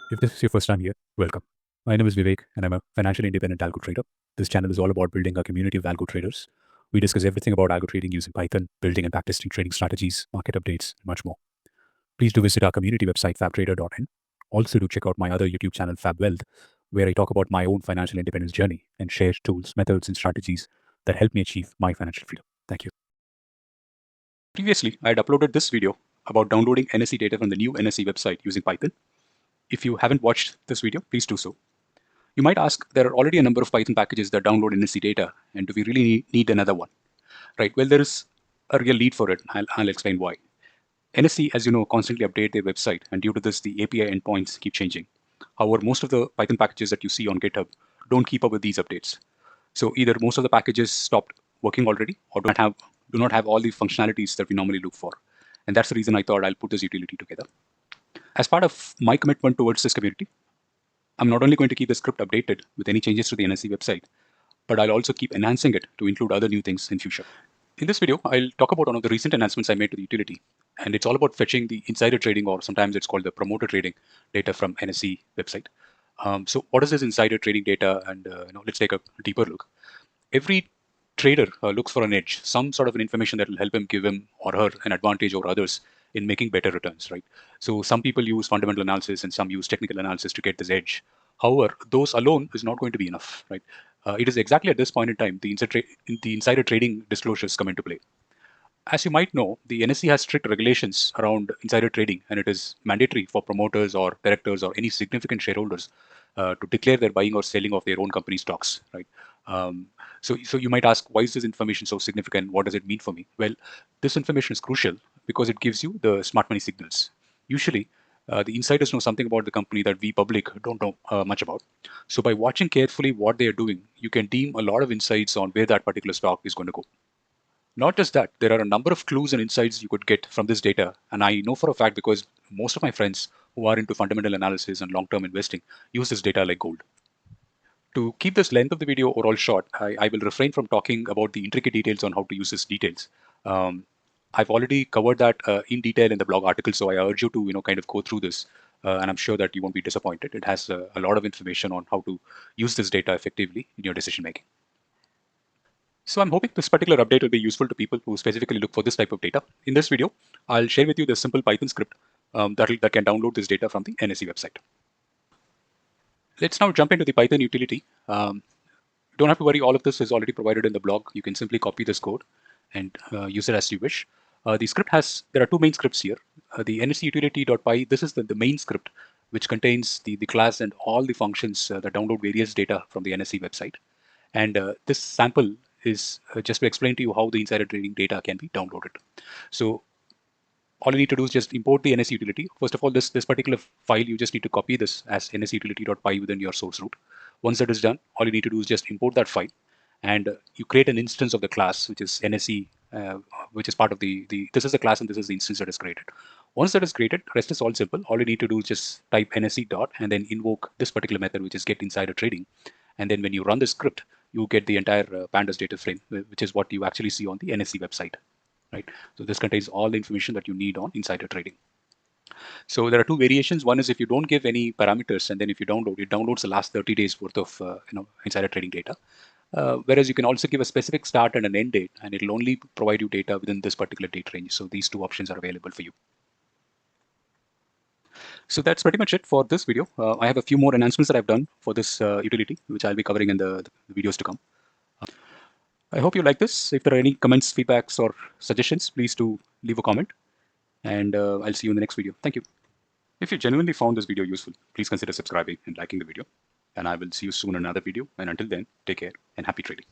If this is your first time here, welcome. My name is Vivek and I'm a financially independent algo trader. This channel is all about building a community of algo traders. We discuss everything about algo trading using Python, building and backtesting trading strategies, market updates, and much more. Please do visit our community website, FabTrader.in. Also do check out my other YouTube channel, FabWealth, where I talk about my own financial independence journey and share tools, methods, and strategies that help me achieve my financial freedom. Thank you. Previously, I had uploaded this video about downloading NSE data from the new NSE website using Python. If you haven't watched this video, please do so. You might ask, there are already a number of Python packages that download NSE data, and do we really need another one? Right, well, there is a real need for it. I'll explain why. NSE, as you know, constantly update their website, and due to this, the API endpoints keep changing. However, most of the Python packages that you see on GitHub don't keep up with these updates. So either most of the packages stopped working already, or do not have all the functionalities that we normally look for. And that's the reason I thought I'll put this utility together. As part of my commitment towards this community, I'm not only going to keep the script updated with any changes to the NSE website, but I'll also keep enhancing it to include other new things in future. In this video, I'll talk about one of the recent enhancements I made to the utility, and it's all about fetching the insider trading, or sometimes it's called the promoter trading data from NSE website. So what is this insider trading data? And let's take a deeper look. Every trader looks for an edge, some sort of an information that will help him, give him or her an advantage over others in making better returns, right? So some people use fundamental analysis and some use technical analysis to get this edge. However, those alone is not going to be enough, right? It is exactly at this point in time the insider trading disclosures come into play. As you might know, the NSE has strict regulations around insider trading, and it is mandatory for promoters or directors or any significant shareholders to declare their buying or selling of their own company stocks, right? So you might ask, why is this information so significant? What does it mean for me? Well, this information is crucial because it gives you the smart money signals. Usually, the insiders know something about the company that we public don't know much about. So by watching carefully what they are doing, you can deem a lot of insights on where that particular stock is going to go. Not just that, there are a number of clues and insights you could get from this data. And I know for a fact because most of my friends who are into fundamental analysis and long-term investing use this data like gold. To keep this length of the video overall short, I will refrain from talking about the intricate details on how to use these details. I've already covered that in detail in the blog article, so I urge you to kind of go through this, and I'm sure that you won't be disappointed. It has a lot of information on how to use this data effectively in your decision making. So I'm hoping this particular update will be useful to people who specifically look for this type of data. In this video, I'll share with you the simple Python script that can download this data from the NSE website. Let's now jump into the Python utility. Don't have to worry, all of this is already provided in the blog. You can simply copy this code and use it as you wish. There are two main scripts here. The NSE utility.py, this is the main script, which contains the class and all the functions that download various data from the NSE website. And this sample is just to explain to you how the insider trading data can be downloaded. So all you need to do is just import the NSE utility. First of all, this particular file, you just need to copy this as nsutility.py within your source root. Once that is done, all you need to do is just import that file, and you create an instance of the class, which is NSE, which is part of this is the class and this is the instance that is created. Once that is created, rest is all simple. All you need to do is just type NSE dot and then invoke this particular method, which is get insider trading. And then when you run the script, you get the entire pandas data frame, which is what you actually see on the NSE website. Right? So this contains all the information that you need on insider trading. So there are two variations. One is if you don't give any parameters, and then if you download, it downloads the last 30 days worth of insider trading data. Whereas you can also give a specific start and an end date, and it'll only provide you data within this particular date range. So these two options are available for you. So that's pretty much it for this video. I have a few more enhancements that I've done for this utility, which I'll be covering in the videos to come. I hope you like this. If there are any comments, feedbacks, or suggestions, please do leave a comment. And I'll see you in the next video. Thank you. If you genuinely found this video useful, please consider subscribing and liking the video. And I will see you soon in another video. And until then, take care and happy trading.